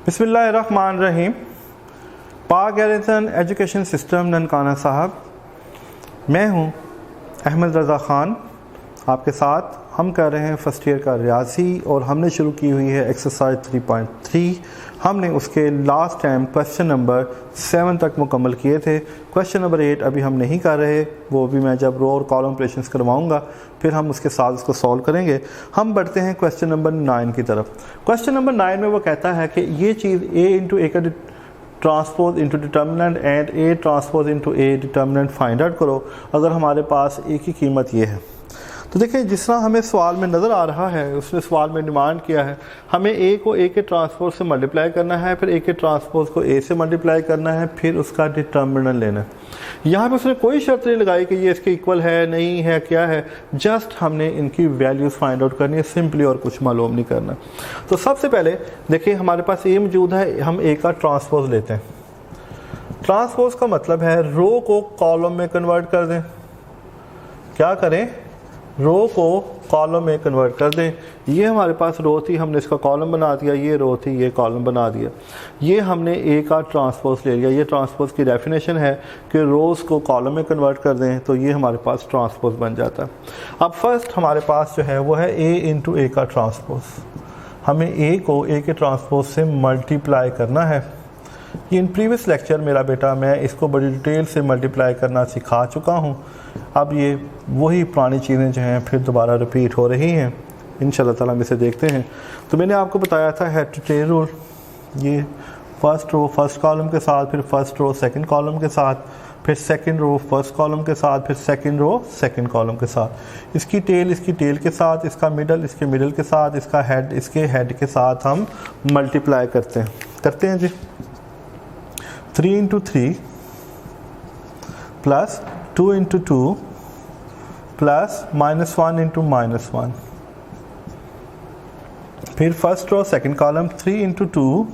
बिस्मिल्लाहिर्रहमानिर्रहीम। पाक garrison education system Nankana साहब, मैं हूं अहमद रज़ा ख़ान आपके साथ। हम कर रहे हैं फ़र्स्ट ईयर का रियाजी और हमने शुरू की हुई है एक्सरसाइज 3.3। हमने उसके लास्ट टाइम क्वेश्चन नंबर 7 तक मुकम्मल किए थे। क्वेश्चन नंबर 8 अभी हम नहीं कर रहे, वो भी मैं जब रो और कॉलम ऑपरेशंस करवाऊंगा फिर हम उसके साथ उसको सॉल्व करेंगे। हम बढ़ते हैं क्वेश्चन नंबर 9 की तरफ। क्वेश्चन नंबर 9 में वो कहता है कि ये चीज़ a इंटू ए का transpose into determinant and A transpose into A determinant find out करो अगर हमारे पास ए की कीमत ये है। तो देखें, जिस तरह हमें सवाल में नज़र आ रहा है उसने सवाल में डिमांड किया है हमें ए को ए के ट्रांसपोज से मल्टीप्लाई करना है, फिर ए के ट्रांसपोज को ए से मल्टीप्लाई करना है, फिर उसका डिटर्मिनेंट लेना है। यहाँ पे उसने कोई शर्त नहीं लगाई कि ये इसके इक्वल है नहीं है क्या है, जस्ट हमने इनकी वैल्यूज़ फाइंड आउट करनी है सिंपली और कुछ मालूम नहीं करना। तो सबसे पहले देखिए हमारे पास ए मौजूद है, हम ए का ट्रांसपोज लेते हैं। ट्रांसपोज का मतलब है रो को कॉलम में कन्वर्ट कर दें। क्या करें? रो को कॉलम में कन्वर्ट कर दें। ये हमारे पास रो थी, हमने इसका कॉलम बना दिया, ये रो थी, ये कॉलम बना दिया। ये हमने ए का ट्रांसपोज ले लिया। ये ट्रांसपोज की डेफिनेशन है कि रोज़ को कॉलम में कन्वर्ट कर दें तो ये हमारे पास ट्रांसपोज बन जाता है। अब फर्स्ट हमारे पास जो है वो है ए इंटू ए का ट्रांसपोज। हमें ए को ए के ट्रांसपोज से मल्टीप्लाई करना है। ये इन प्रीवियस लेक्चर मेरा बेटा मैं इसको बड़ी डिटेल से मल्टीप्लाई करना सिखा चुका हूँ। अब ये वही पुरानी चीज़ें जो हैं फिर दोबारा रिपीट हो रही हैं। इंशाल्लाह ताला हम इसे देखते हैं। तो मैंने आपको बताया था हेड टू टेल रूल। ये फर्स्ट रो फर्स्ट कॉलम के साथ, फिर फर्स्ट रो सेकंड कॉलम के साथ, फिर सेकंड रो फर्स्ट कॉलम के साथ, फिर सेकंड रो सेकंड कॉलम के साथ। इसकी टेल के साथ, इसका मिडल इसके मिडल के साथ, इसका हेड इसके हेड के साथ हम मल्टीप्लाई करते हैं जी। 3 into 3 plus 2 into 2 plus -1 into -1। फिर first row second column 3 into 2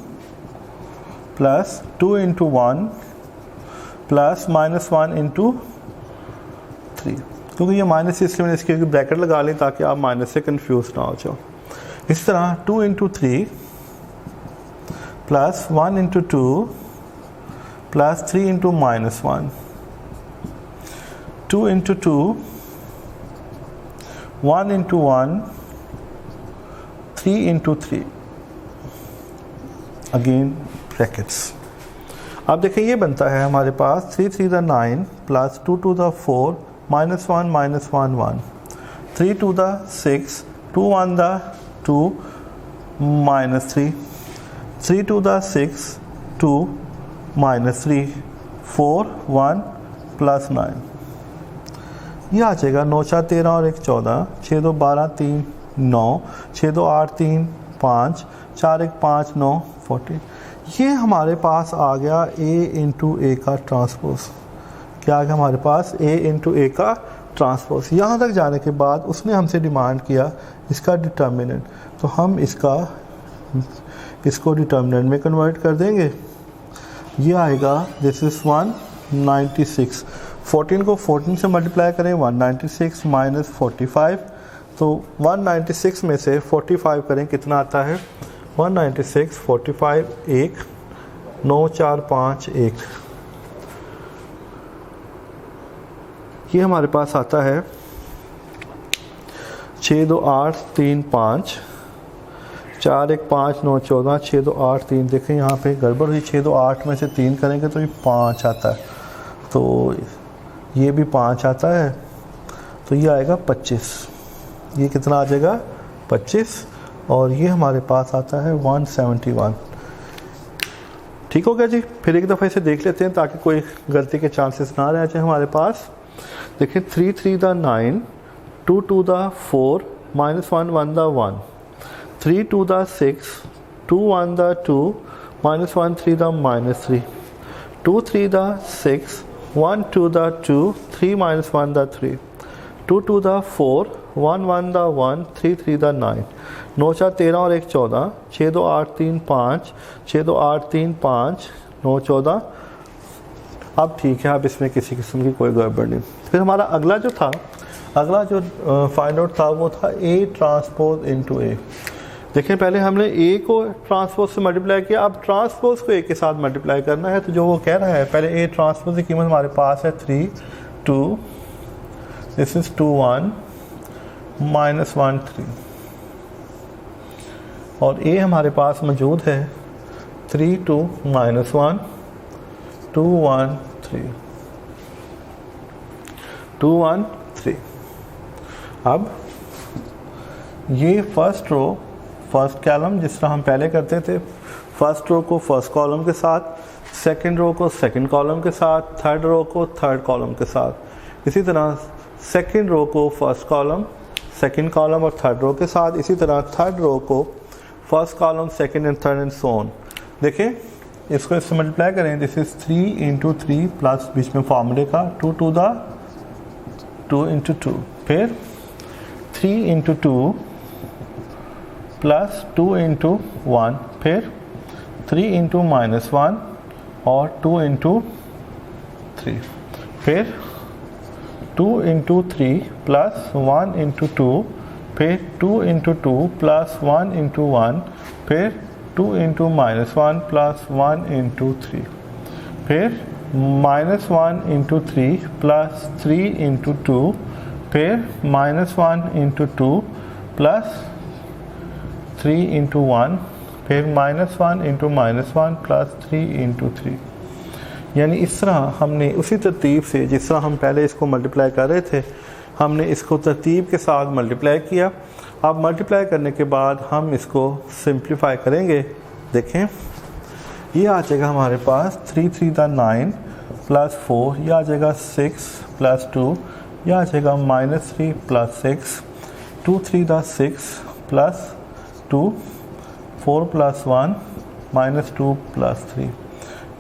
plus 2 into 1 plus -1 into 3। क्योंकि ये माइनस इसलिए मैंने इसकी ब्रैकेट लगा ली ताकि आप माइनस से कंफ्यूज ना हो जाओ। इस तरह 2 into 3 plus 1 into 2 plus 3 into -1, 2 into 2, 1 into 1, 3 into 3, again brackets. अब देखिए ये बनता है हमारे पास 3 3 the 9 plus 2 2 the 4 -1 -1 1, 3 2 the 6 2 1 the 2 -3, 3 2 the 6 2 -3, 4 1 plus 9। ये आ जाएगा 9 4 13 और 1 14, 6 2 12 3 9, 6 2 8 3 5, 4 1 5 9 14। ये हमारे पास आ गया a इंटू ए का ट्रांसपोज। क्या आ गया हमारे पास? a इंटू ए का ट्रांसपोज। यहाँ तक जाने के बाद उसने हमसे डिमांड किया इसका डिटर्मिनेंट, तो हम इसको डिटर्मिनेंट में कन्वर्ट कर देंगे। ये आएगा दिस इज़ 196। 14 को 14 से मल्टीप्लाई करें 196 माइनस 45, तो 196 में से 45 करें कितना आता है? 196 45 1 9 4 5 1। ये हमारे पास आता है 6 2 8 3 5, 4 1 5 9 14, 6 2 8 3। देखें यहाँ पे गड़बड़ हुई, 6 2 8 में से 3 करेंगे तो ये 5 आता है, तो ये भी 5 आता है, तो ये आएगा 25। ये कितना आ जाएगा? 25। और ये हमारे पास आता है 171। ठीक हो गया जी। फिर एक दफ़ा इसे देख लेते हैं ताकि कोई गलती के चांसेस ना रह जाए हमारे पास। देखिए 3 3 the 9, 2 2 the 4 -1 1 the 1, 3 2 the 6 2 1 the 2 -1 3 the -3, 2 3 the 6 1 2 the 2 3 -1 the 3, 2 2 the 4 1 1 the 1 3 3 the 9, 9 4 13 और 1 14, 6 2 8 3 5, 6 2 8 3 5 9 14। अब ठीक है, अब इसमें किसी किस्म की कोई गड़बड़ नहीं। फिर हमारा अगला जो फाइंड आउट था वो था ए ट्रांसपोज इनटू ए। देखिए पहले हमने ए को ट्रांसपोज से मल्टीप्लाई किया, अब ट्रांसपोज को ए के साथ मल्टीप्लाई करना है। तो जो वो कह रहा है, पहले ए ट्रांसपोज की कीमत हमारे पास है 3 2, दिस इज 2 1 -1 3, और ए हमारे पास मौजूद है 3 2 -1 2 1 3 2 1 3। अब ये फर्स्ट रो फर्स्ट कॉलम जिस तरह हम पहले करते थे, फर्स्ट रो को फर्स्ट कॉलम के साथ, सेकंड रो को सेकंड कॉलम के साथ, थर्ड रो को थर्ड कॉलम के साथ, इसी तरह सेकंड रो को फर्स्ट कॉलम, सेकंड कॉलम और थर्ड रो के साथ, इसी तरह थर्ड रो को first column, second and third and so on. देखें इसको इससे मल्टीप्लाई करें, दिस इज 3 × 3 प्लस बीच में फॉर्मूले का 2 to the 2 × 2, फिर 3 × 2 प्लस 2 × 1, फिर 3 × -1 और 2 × 3, फिर 2 × 3 प्लस 1 × 2, फिर 2 × 2 प्लस 1 × 1, फिर 2 × -1 प्लस 1 × 3, फिर -1 × 3 प्लस 3 × 2, फिर -1 × 2 प्लस 3 × 1, फिर -1 × -1 प्लस 3 × 3। यानी इस तरह हमने उसी तरतीब से जिस तरह हम पहले इसको मल्टीप्लाई कर रहे थे, हमने इसको तरतीब के साथ मल्टीप्लाई किया। अब मल्टीप्लाई करने के बाद हम इसको सिंप्लीफाई करेंगे। देखें ये आ जाएगा हमारे पास 3 3 9 प्लस 4, यह आ जाएगा 6 प्लस 2, यह आ जाएगा -3 प्लस 6, 2 3 6 प्लस 2, 4 प्लस 1 -2 प्लस 3,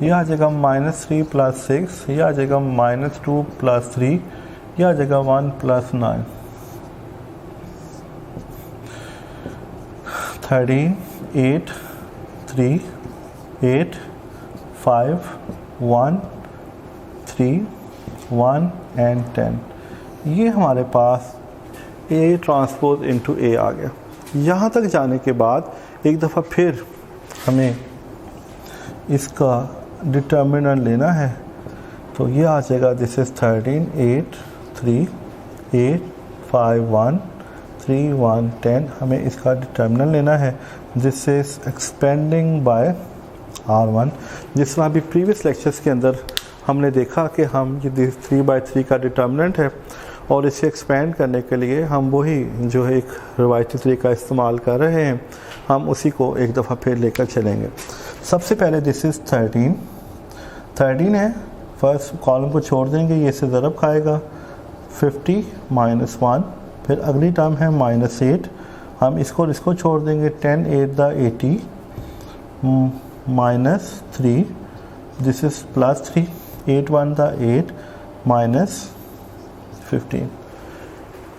यह आ जाएगा -3 प्लस 6, यह आ जाएगा -2 प्लस 3, यह आ जाएगा 1 प्लस 9, 13 8 3 8 5 1 3 1 एंड 10। ये हमारे पास A ट्रांसपोज इनटू A आ गया। यहाँ तक जाने के बाद एक दफ़ा फिर हमें इसका डिटर्मिनेंट लेना है। तो ये आ जाएगा दिस इज़ 13 8 3 8 5 1 3 1 10। हमें इसका डिटर्मिनेंट लेना है। This is expanding by R1। जिस तरह अभी प्रीवियस लेक्चर्स के अंदर हमने देखा कि हम ये 3/3 का डिटर्मिनेंट है और इसे एक्सपेंड करने के लिए हम वही जो है एक रवायती तरीका इस्तेमाल कर रहे हैं, हम उसी को एक दफ़ा फिर लेकर चलेंगे। सबसे पहले दिस इज़ 13 है, फर्स्ट कॉलम को छोड़ देंगे, ये से ज़रब खाएगा 50 -1, फिर अगली टर्म है -8, हम इसको छोड़ देंगे 10 8 द 80 -3, दिस इज़ +3 8 1 द 8 -15।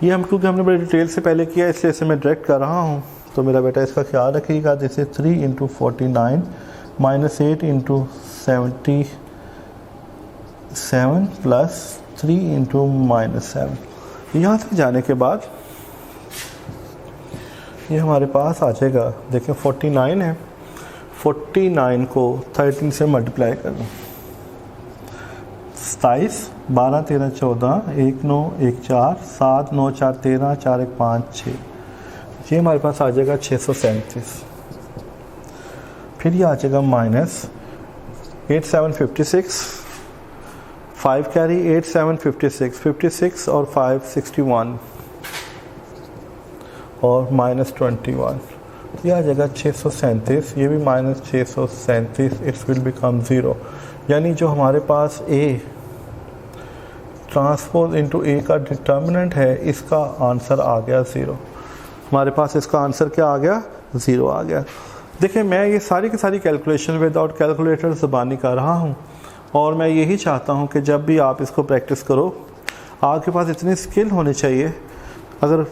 ये हम क्योंकि हमने बड़ी डिटेल से पहले किया इसलिए इसे मैं डायरेक्ट कर रहा हूँ, तो मेरा बेटा इसका ख्याल रखिएगा। This is 3 × 49 -8 × 77 plus 3 × -7। यहाँ तक जाने के बाद ये हमारे पास आ जाएगा, देखें 49 है, 49 को 13 से मल्टीप्लाई करना, 27 12 13 14 1 9 1 4 7 9 4 13 4 1 5 6, ये हमारे पास आ जाएगा 637। फिर ये आ जाएगा -8 7 56, 5 कैरी 8 7 56 और 5 61 और -21, यह आ जाएगा 637। ये भी -637, इट्स विल बिकम 0। यानी जो हमारे पास A ट्रांसपोज इनटू A का डिटर्मिनेंट है, इसका आंसर आ गया 0। हमारे पास इसका आंसर क्या आ गया? 0 आ गया। देखिए मैं ये सारी की सारी कैलकुलेशन विदाउट कैलकुलेटर ज़बानी कर रहा हूँ और मैं यही चाहता हूँ कि जब भी आप इसको प्रैक्टिस करो, आपके पास इतनी स्किल होनी चाहिए। अगर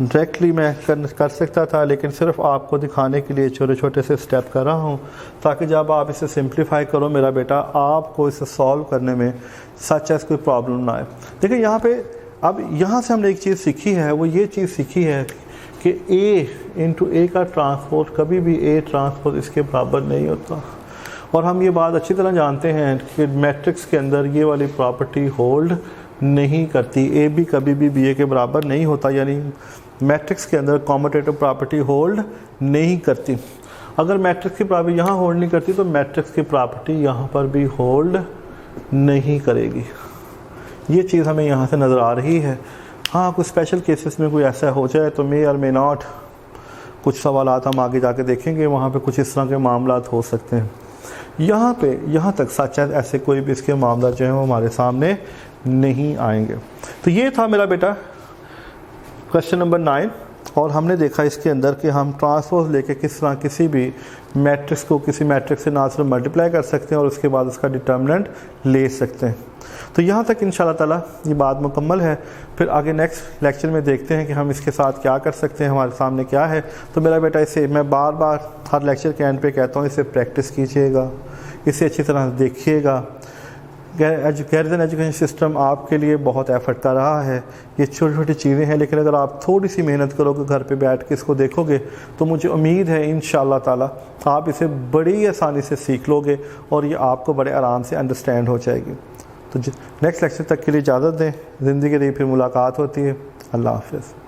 डायरेक्टली मैं कर सकता था, लेकिन सिर्फ आपको दिखाने के लिए छोटे छोटे से स्टेप कर रहा हूँ, ताकि जब आप इसे सिंप्लीफाई करो मेरा बेटा, आपको इसे सॉल्व करने में सच एस कोई प्रॉब्लम ना आए। देखिए यहाँ पे अब यहाँ से हमने एक चीज़ सीखी है, वो ये चीज़ सीखी है कि A इंटू A का ट्रांसपोज कभी भी A ट्रांसपोज इसके बराबर नहीं होता। और हम ये बात अच्छी तरह जानते हैं कि मैट्रिक्स के अंदर ये वाली प्रॉपर्टी होल्ड नहीं करती। A भी कभी भी B A के बराबर नहीं होता, यानी मैट्रिक्स के अंदर कॉम्यूटेटिव प्रॉपर्टी होल्ड नहीं करती। अगर मैट्रिक्स की प्रॉपर्टी यहाँ होल्ड नहीं करती तो मैट्रिक्स की प्रॉपर्टी यहाँ पर भी होल्ड नहीं करेगी। ये चीज़ हमें यहाँ से नज़र आ रही है। हाँ, कुछ स्पेशल केसेस में कोई ऐसा हो जाए तो मे और मे नॉट, कुछ सवालात हम आगे जाके देखेंगे, वहाँ पे कुछ इस तरह के मामलात हो सकते हैं। यहाँ तक सच है, ऐसे कोई भी इसके मामला जो हैं वो हमारे सामने नहीं आएंगे। तो ये था मेरा बेटा क्वेश्चन नंबर 9, और हमने देखा इसके अंदर कि हम ट्रांसपोज लेके किस तरह किसी भी मैट्रिक्स को किसी मैट्रिक्स से ना सिर्फ मल्टीप्लाई कर सकते हैं और उसके बाद उसका डिटर्मिनेंट ले सकते हैं। तो यहाँ तक इंशाल्लाह ताला ये बात मुकम्मल है। फिर आगे नेक्स्ट लेक्चर में देखते हैं कि हम इसके साथ क्या कर सकते हैं, हमारे सामने क्या है। तो मेरा बेटा इसे मैं बार बार हर लेक्चर के एंड पे कहता हूँ, इसे प्रैक्टिस कीजिएगा, इसे अच्छी तरह देखिएगा। गैरिसन एजुकेशन सिस्टम आपके लिए बहुत एफर्ट कर रहा है, ये छोटी छोटी चीज़ें हैं, लेकिन अगर आप थोड़ी सी मेहनत करोगे, घर पे बैठ के इसको देखोगे, तो मुझे उम्मीद है इंशाअल्लाह ताला आप इसे बड़ी आसानी से सीख लोगे और ये आपको बड़े आराम से अंडरस्टैंड हो जाएगी। तो नेक्स्ट लेक्चर तक के लिए इजाज़त दें। ज़िंदगी रही फिर मुलाकात होती है। अल्लाह हाफ़िज़।